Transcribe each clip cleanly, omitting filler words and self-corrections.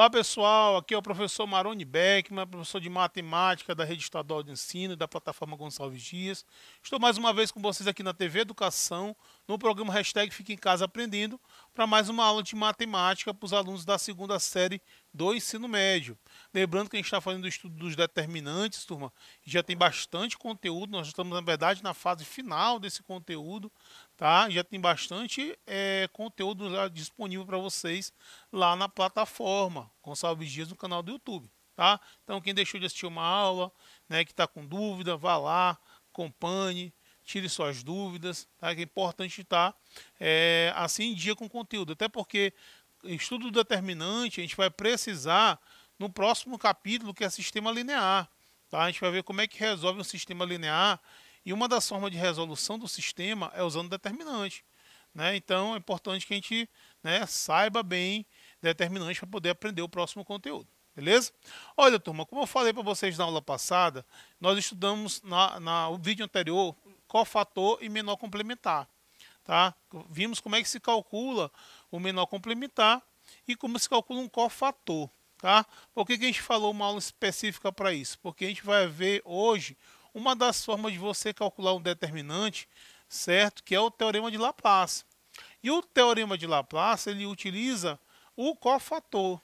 Olá pessoal, aqui é o professor Maroni Beckman, professor de matemática da Rede Estadual de Ensino e da plataforma Gonçalves Dias. Estou mais uma vez com vocês aqui na TV Educação, no programa Hashtag Fique em Casa Aprendendo, para mais uma aula de matemática para os alunos da segunda série do ensino médio. Lembrando que a gente está fazendo o estudo dos determinantes, turma, e já tem bastante conteúdo, nós estamos na verdade na fase final desse conteúdo, tá? Já tem bastante conteúdo já disponível para vocês lá na plataforma Gonçalves Dias no canal do YouTube, tá? Então quem deixou de assistir uma aula, né, que está com dúvida, vá lá, acompanhe, tire suas dúvidas, tá? Que é importante estar assim em dia com o conteúdo, até porque estudo determinante a gente vai precisar no próximo capítulo, que é sistema linear, tá? A gente vai ver como é que resolve um sistema linear e uma das formas de resolução do sistema é usando determinante, né? Então é importante que a gente, né, saiba bem determinante para poder aprender o próximo conteúdo. Beleza? Olha, turma, como eu falei para vocês na aula passada, nós estudamos no vídeo anterior cofator e menor complementar. Tá? Vimos como é que se calcula o menor complementar e como se calcula um cofator. Tá? Por que a gente falou uma aula específica para isso? Porque a gente vai ver hoje uma das formas de você calcular um determinante, certo? Que é o teorema de Laplace. E o teorema de Laplace ele utiliza o cofator,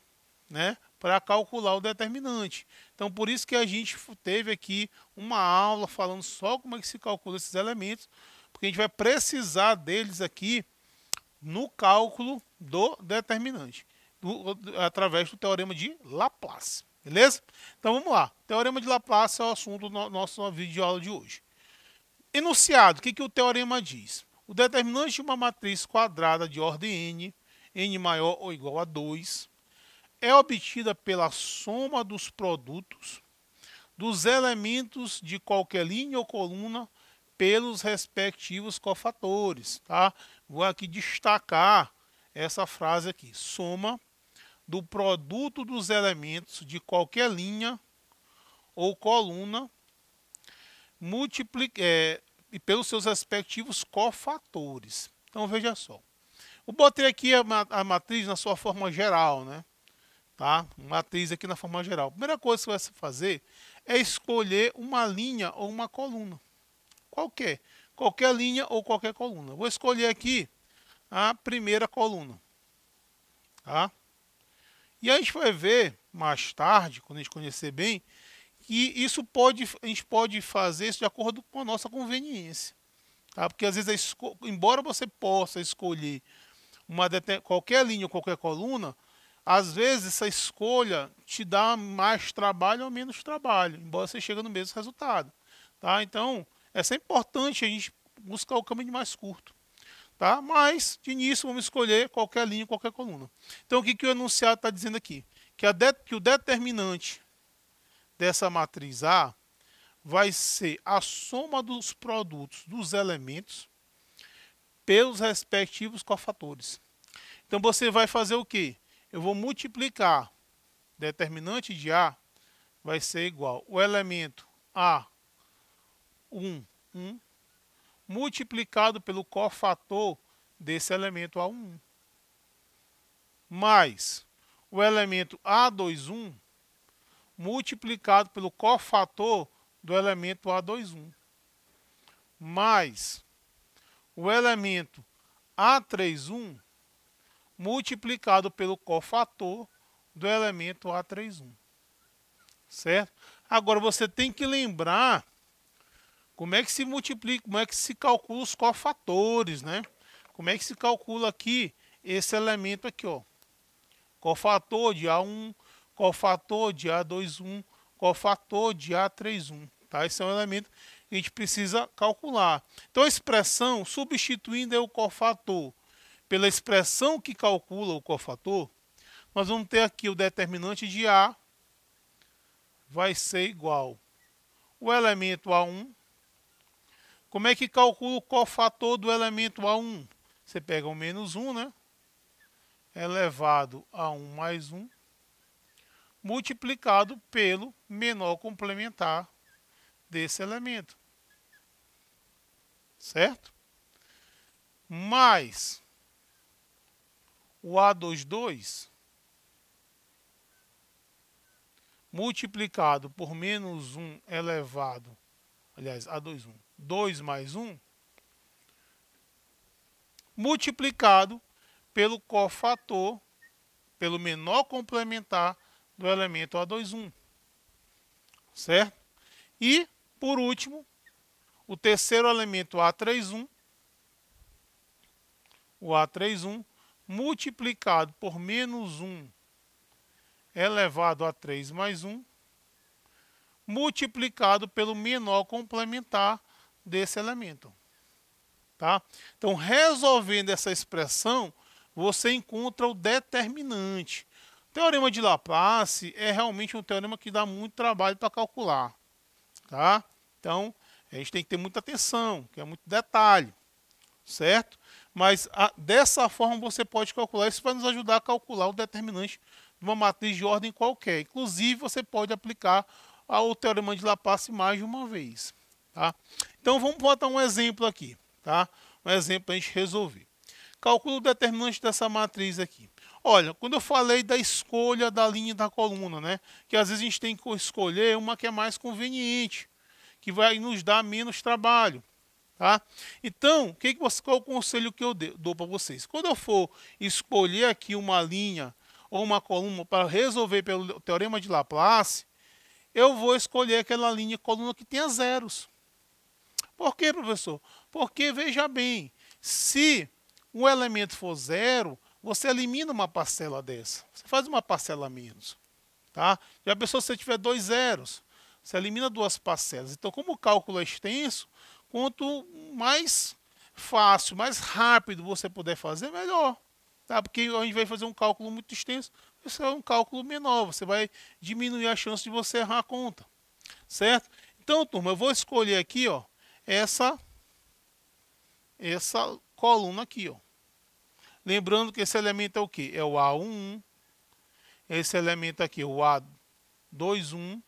né, para calcular o determinante. Então, por isso que a gente teve aqui uma aula falando só como é que se calcula esses elementos, porque a gente vai precisar deles aqui no cálculo do determinante, através do teorema de Laplace. Beleza? Então vamos lá. Teorema de Laplace é o assunto do nosso vídeo de aula de hoje. Enunciado, o que o teorema diz? O determinante de uma matriz quadrada de ordem n maior ou igual a 2, é obtida pela soma dos produtos dos elementos de qualquer linha ou coluna pelos respectivos cofatores. Tá? Vou aqui destacar essa frase aqui. Soma do produto dos elementos de qualquer linha ou coluna e pelos seus respectivos cofatores. Então veja só. Eu botei aqui a matriz na sua forma geral, né? Tá? Matriz aqui na forma geral. A primeira coisa que você vai fazer é escolher uma linha ou uma coluna. Qualquer. Qualquer linha ou qualquer coluna. Vou escolher aqui a primeira coluna. Tá? E a gente vai ver mais tarde, quando a gente conhecer bem, que a gente pode fazer isso de acordo com a nossa conveniência. Tá? Porque às vezes, embora você possa escolher qualquer linha ou qualquer coluna, às vezes essa escolha te dá mais trabalho ou menos trabalho, embora você chegue no mesmo resultado. Tá? Então, é sempre importante a gente buscar o caminho mais curto. Tá? Mas, de início, vamos escolher qualquer linha, qualquer coluna. Então, o que o enunciado está dizendo aqui? Que o determinante dessa matriz A vai ser a soma dos produtos dos elementos pelos respectivos cofatores. Então, você vai fazer o quê? Eu vou multiplicar determinante de A vai ser igual o elemento A1, 1, multiplicado pelo cofator desse elemento A1, mais o elemento A21, multiplicado pelo cofator do elemento A21, mais o elemento A31, multiplicado pelo cofator do elemento A31. Certo? Agora você tem que lembrar como é que se multiplica, como é que se calcula os cofatores, né? Como é que se calcula aqui esse elemento aqui, ó. Cofator de A1, cofator de A21, cofator de A31, tá? Esse é um elemento que a gente precisa calcular. Então a expressão substituindo o cofator pela expressão que calcula o cofator, nós vamos ter aqui o determinante de A vai ser igual o elemento A1. Como é que calcula o cofator do elemento A1? Você pega o menos 1, né? Elevado a 1 mais 1, multiplicado pelo menor complementar desse elemento. Certo? Mais o A22 multiplicado por menos 1 elevado, aliás, A21, 2 mais 1, multiplicado pelo cofator, pelo menor complementar do elemento A21, certo? E, por último, o terceiro elemento A31, o A31, multiplicado por menos 1 elevado a 3 mais 1, multiplicado pelo menor complementar desse elemento. Tá? Então, resolvendo essa expressão, você encontra o determinante. O teorema de Laplace é realmente um teorema que dá muito trabalho para calcular. Tá? Então, a gente tem que ter muita atenção, que é muito detalhe, certo? Mas dessa forma você pode calcular, isso vai nos ajudar a calcular o determinante de uma matriz de ordem qualquer. Inclusive, você pode aplicar o teorema de Laplace mais de uma vez. Tá? Então, vamos botar um exemplo aqui. Tá? Um exemplo para a gente resolver. Calcula o determinante dessa matriz aqui. Olha, quando eu falei da escolha da linha e da coluna, né? Que às vezes a gente tem que escolher uma que é mais conveniente, que vai nos dar menos trabalho. Tá? Então, qual é o conselho que eu dou para vocês? Quando eu for escolher aqui uma linha ou uma coluna para resolver pelo teorema de Laplace, eu vou escolher aquela linha e coluna que tenha zeros. Por quê, professor? Porque, veja bem, se um elemento for zero, você elimina uma parcela dessa. Você faz uma parcela a menos. Tá? Já pensou se você tiver 2 zeros? Você elimina 2 parcelas. Então, como o cálculo é extenso, quanto mais fácil, mais rápido você puder fazer, melhor. Tá? Porque a gente vai fazer um cálculo muito extenso, isso é um cálculo menor. Você vai diminuir a chance de você errar a conta. Certo? Então, turma, eu vou escolher aqui, ó, essa coluna aqui, ó. Lembrando que esse elemento é o quê? É o A11. Esse elemento aqui é o A21.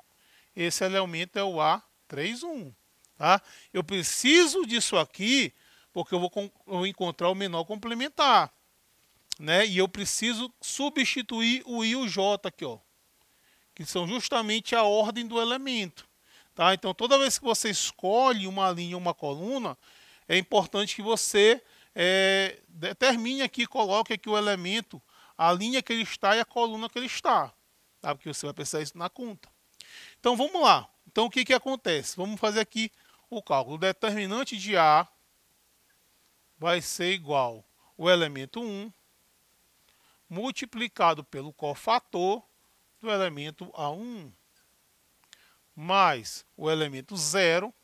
Esse elemento é o A31. Tá? Eu preciso disso aqui porque eu vou encontrar o menor complementar. Né? E eu preciso substituir o I e o J aqui, ó, que são justamente a ordem do elemento. Tá? Então, toda vez que você escolhe uma linha ou uma coluna, é importante que você determine aqui, coloque aqui o elemento, a linha que ele está e a coluna que ele está. Tá? Porque você vai precisar isso na conta. Então, vamos lá. Então, o que acontece? Vamos fazer aqui o cálculo. O determinante de A vai ser igual ao elemento 1 multiplicado pelo cofator do elemento A1 mais o elemento 0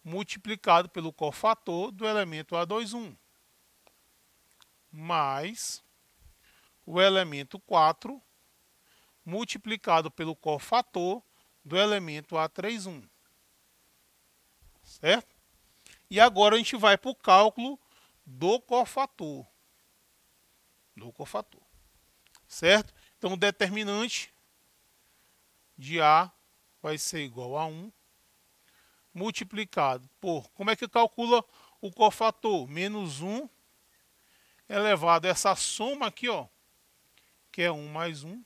multiplicado pelo cofator do elemento A21 mais o elemento 4 multiplicado pelo cofator do elemento A31. Certo? E agora a gente vai para o cálculo do cofator. Certo? Então, o determinante de A vai ser igual a 1 multiplicado por... Como é que calcula o cofator? Menos 1 elevado a essa soma aqui, ó, que é 1 mais 1,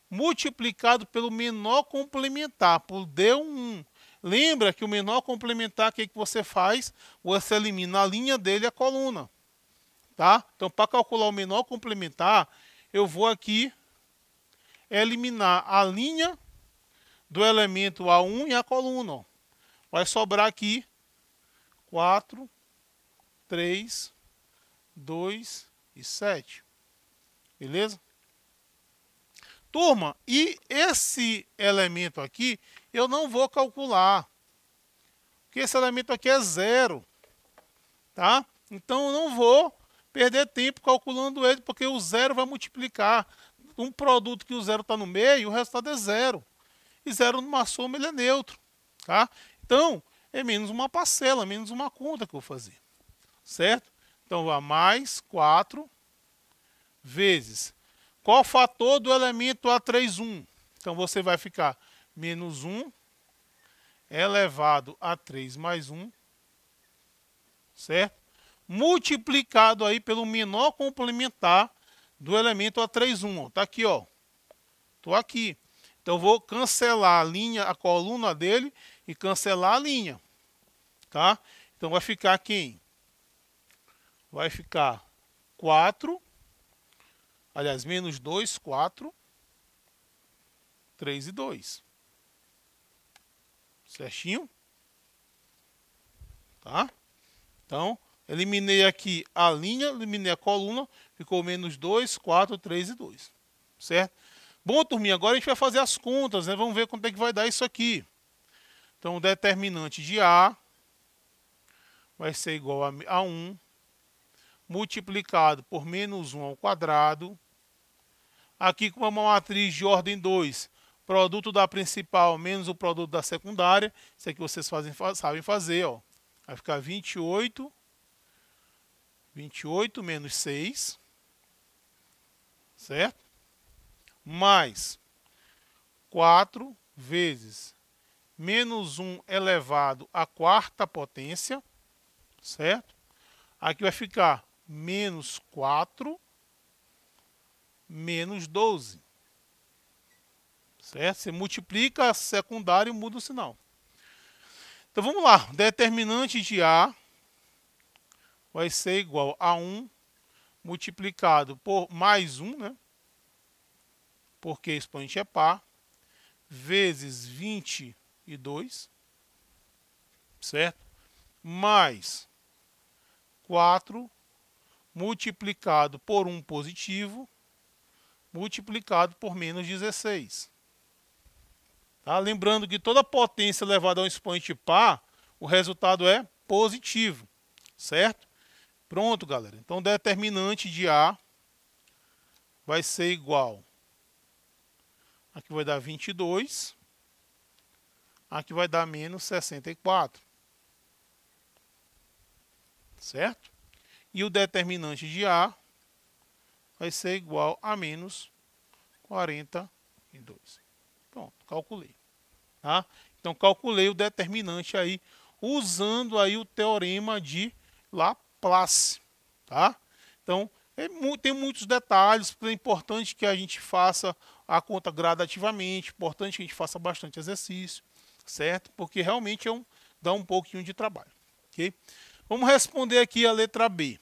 multiplicado pelo menor complementar, por D1. Lembra que o menor complementar, o que você faz? Você elimina a linha dele e a coluna. Tá? Então, para calcular o menor complementar, eu vou aqui eliminar a linha do elemento A1 e a coluna. Ó. Vai sobrar aqui 4, 3, 2 e 7. Beleza? Turma, e esse elemento aqui eu não vou calcular. Porque esse elemento aqui é zero. Tá? Então, eu não vou perder tempo calculando ele, porque o zero vai multiplicar. Um produto que o zero está no meio, o resultado é zero. E zero numa soma ele é neutro. Tá? Então, é menos uma parcela, menos uma conta que eu vou fazer. Certo? Então, vai mais 4 vezes. Qual o fator do elemento A31? Então, você vai ficar menos 1 elevado a 3 mais 1. Certo? Multiplicado aí pelo menor complementar do elemento A31. Está aqui, ó. Estou aqui. Então eu vou cancelar a linha, a coluna dele e cancelar a linha. Tá? Então vai ficar quem? Vai ficar 4, aliás, menos 2, 4, 3 e 2. Certinho? Tá? Então, eliminei aqui a linha, eliminei a coluna, ficou menos 2, 4, 3 e 2. Certo? Bom, turminha, agora a gente vai fazer as contas, né? Vamos ver quanto é que vai dar isso aqui. Então, o determinante de A vai ser igual a 1, multiplicado por menos 1 ao quadrado. Aqui com uma matriz de ordem 2, produto da principal menos o produto da secundária. Isso aqui vocês sabem fazer, ó. Vai ficar 28 menos 6, certo? Mais 4 vezes menos 1 elevado à quarta potência, certo? Aqui vai ficar menos 4 menos 12, certo? Você multiplica a secundária e muda o sinal. Então vamos lá, determinante de A vai ser igual a 1 multiplicado por mais 1, né? Porque expoente é par, vezes 22, certo? Mais 4 multiplicado por 1 positivo, multiplicado por menos 16. Tá? Lembrando que toda potência elevada a um expoente par, o resultado é positivo, certo? Pronto, galera. Então, o determinante de A vai ser igual. Aqui vai dar 22. Aqui vai dar menos 64. Certo? E o determinante de A vai ser igual a menos 42. Pronto, calculei. Tá? Então, calculei o determinante aí, usando aí o teorema de Laplace. Tá? Então, tem muitos detalhes, é importante que a gente faça a conta gradativamente, importante que a gente faça bastante exercício, certo? Porque realmente dá um pouquinho de trabalho, ok? Vamos responder aqui a letra B,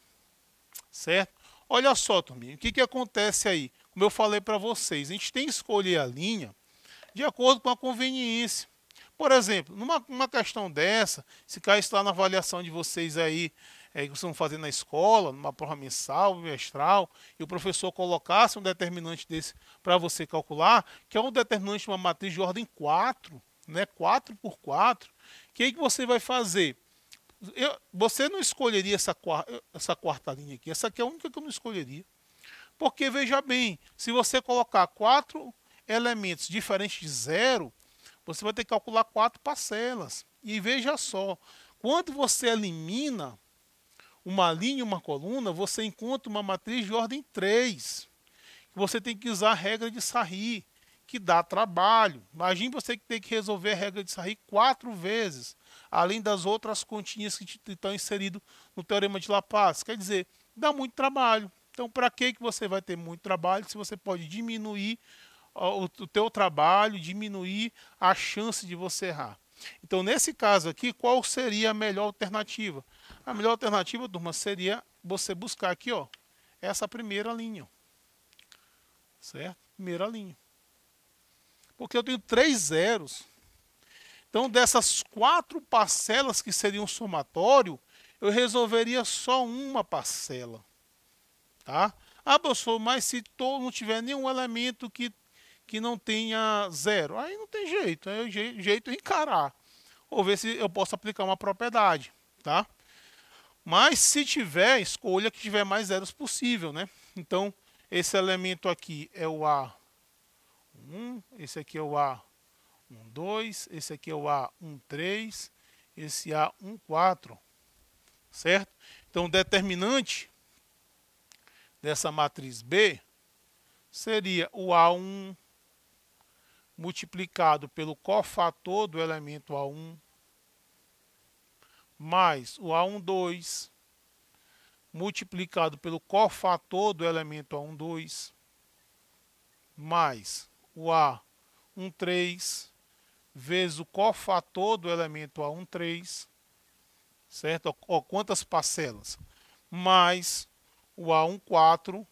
certo? Olha só, turminha, o que acontece aí? Como eu falei para vocês, a gente tem que escolher a linha de acordo com a conveniência. Por exemplo, numa questão dessa, se caísse lá na avaliação de vocês aí, que vocês vão fazer na escola, numa prova mensal, bimestral, e o professor colocasse um determinante desse para você calcular, que é um determinante de uma matriz de ordem 4, né, 4 por 4, o que você vai fazer? Você não escolheria essa quarta linha aqui, essa aqui é a única que eu não escolheria. Porque, veja bem, se você colocar 4 elementos diferentes de 0, você vai ter que calcular 4 parcelas. E veja só, quando você elimina uma linha e uma coluna, você encontra uma matriz de ordem 3. Você tem que usar a regra de Sarri, que dá trabalho. Imagine você que tem que resolver a regra de Sarri 4 vezes, além das outras continhas que estão inseridas no teorema de Laplace. Quer dizer, dá muito trabalho. Então, para que você vai ter muito trabalho se você pode diminuir o teu trabalho, diminuir a chance de você errar? Então, nesse caso aqui, qual seria a melhor alternativa? A melhor alternativa, turma, seria você buscar aqui, ó, essa primeira linha. Certo? Primeira linha. Porque eu tenho 3 zeros. Então, dessas 4 parcelas que seriam somatório, eu resolveria só uma parcela. Tá? Ah, professor, mas se não tiver nenhum elemento que não tenha zero, aí não tem jeito. Aí é jeito de encarar. Ou ver se eu posso aplicar uma propriedade. Tá? Mas se tiver, escolha que tiver mais zeros possível. Né? Então, esse elemento aqui é o A1, esse aqui é o A12, esse aqui é o A13, esse A14. Certo? Então, o determinante dessa matriz B seria o A1 multiplicado pelo cofator do elemento A1 mais o A12 multiplicado pelo cofator do elemento A12 mais o A13 vezes o cofator do elemento A13, certo? Ó, quantas parcelas? Mais o A14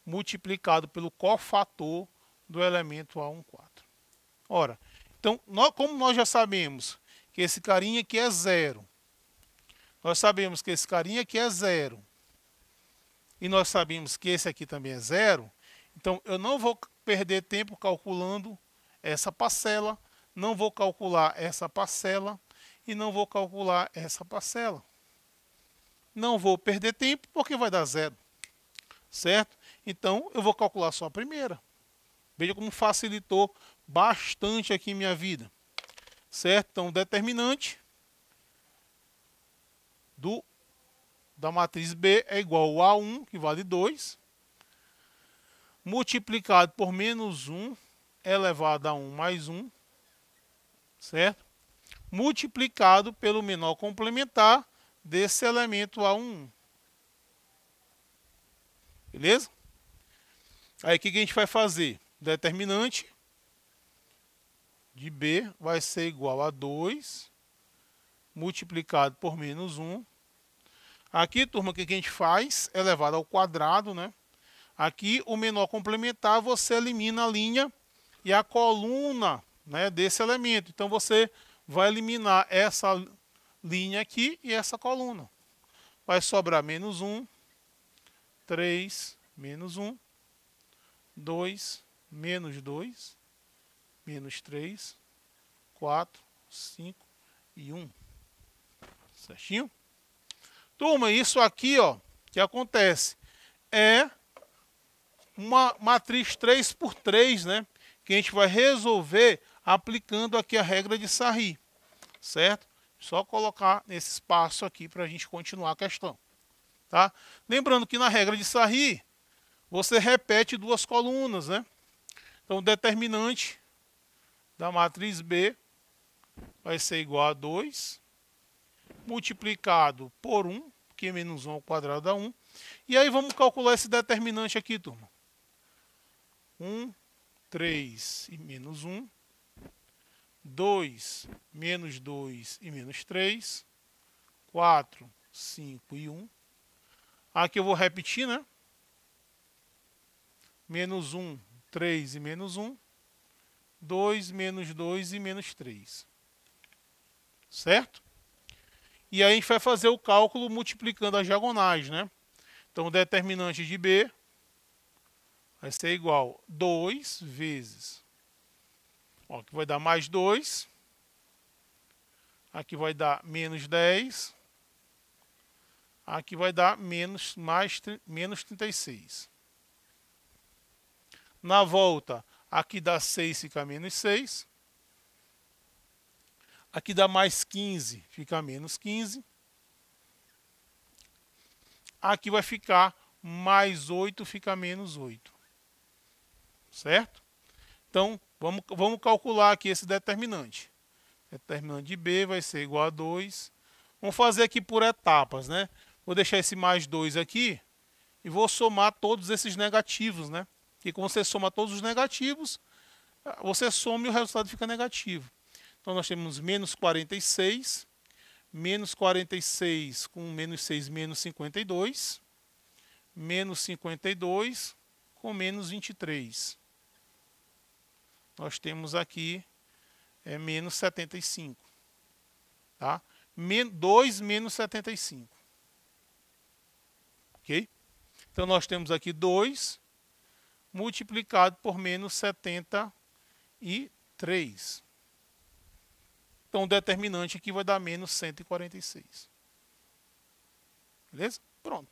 multiplicado pelo cofator do elemento A14. Ora, então, como nós já sabemos que esse carinha aqui é zero, nós sabemos que esse carinha aqui é zero, e nós sabemos que esse aqui também é zero, então eu não vou perder tempo calculando essa parcela, não vou calcular essa parcela e não vou calcular essa parcela. Não vou perder tempo porque vai dar zero, certo? Então eu vou calcular só a primeira. Veja como facilitou bastante aqui minha vida, certo? Então o determinante da matriz B é igual a A1, que vale 2, multiplicado por menos 1 elevado a 1 mais 1, certo? Multiplicado pelo menor complementar desse elemento A1. Beleza? Aí o que a gente vai fazer? Determinante de B vai ser igual a 2 multiplicado por menos 1. Aqui, turma, o que a gente faz? Elevado ao quadrado, né? Aqui, o menor complementar, você elimina a linha e a coluna, né, desse elemento. Então, você vai eliminar essa linha aqui e essa coluna. Vai sobrar menos 1, 3, menos 1, 2, menos 2, menos 3, 4, 5 e 1. Certinho? Turma, isso aqui, ó, que acontece é uma matriz 3 por 3, né? Que a gente vai resolver aplicando aqui a regra de Sarri, certo? Só colocar nesse espaço aqui para a gente continuar a questão, tá? Lembrando que na regra de Sarri, você repete duas colunas, né? Então, o determinante da matriz B vai ser igual a 2, multiplicado por 1, que menos 1 ao quadrado dá 1. E aí vamos calcular esse determinante aqui, turma. 1, 3 e menos 1. 2, menos 2 e menos 3. 4, 5 e 1. Aqui eu vou repetir, né? Menos 1, 3 e menos 1. 2, menos 2 e menos 3. Certo? E aí a gente vai fazer o cálculo multiplicando as diagonais, né? Então, o determinante de B vai ser igual a 2 vezes... Ó, aqui vai dar mais 2. Aqui vai dar menos 10. Aqui vai dar menos 36. Na volta, aqui dá 6, fica menos 6. Aqui dá mais 15, fica menos 15. Aqui vai ficar mais 8, fica menos 8. Certo? Então, vamos calcular aqui esse determinante. Determinante de B vai ser igual a 2. Vamos fazer aqui por etapas, né? Vou deixar esse mais 2 aqui e vou somar todos esses negativos, né? E quando você soma todos os negativos, você soma e o resultado fica negativo. Então, nós temos menos 46, menos 46 com menos 6, menos 52, menos 52 com menos 23. Nós temos aqui menos 75. Tá? 2 menos 75. Ok? Então, nós temos aqui 2 multiplicado por menos 73. Então, o determinante aqui vai dar menos 146. Beleza? Pronto.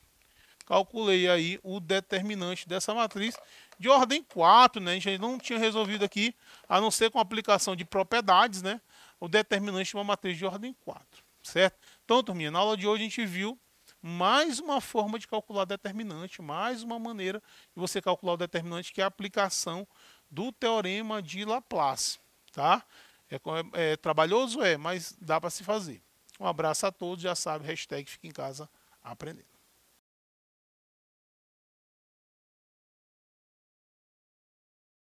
Calculei aí o determinante dessa matriz de ordem 4, né? A gente não tinha resolvido aqui, a não ser com a aplicação de propriedades, né? O determinante de uma matriz de ordem 4, certo? Então, turminha, na aula de hoje a gente viu mais uma forma de calcular determinante, mais uma maneira de você calcular o determinante, que é a aplicação do teorema de Laplace, tá? É trabalhoso? É, mas dá para se fazer. Um abraço a todos, já sabe, hashtag fica em casa aprendendo.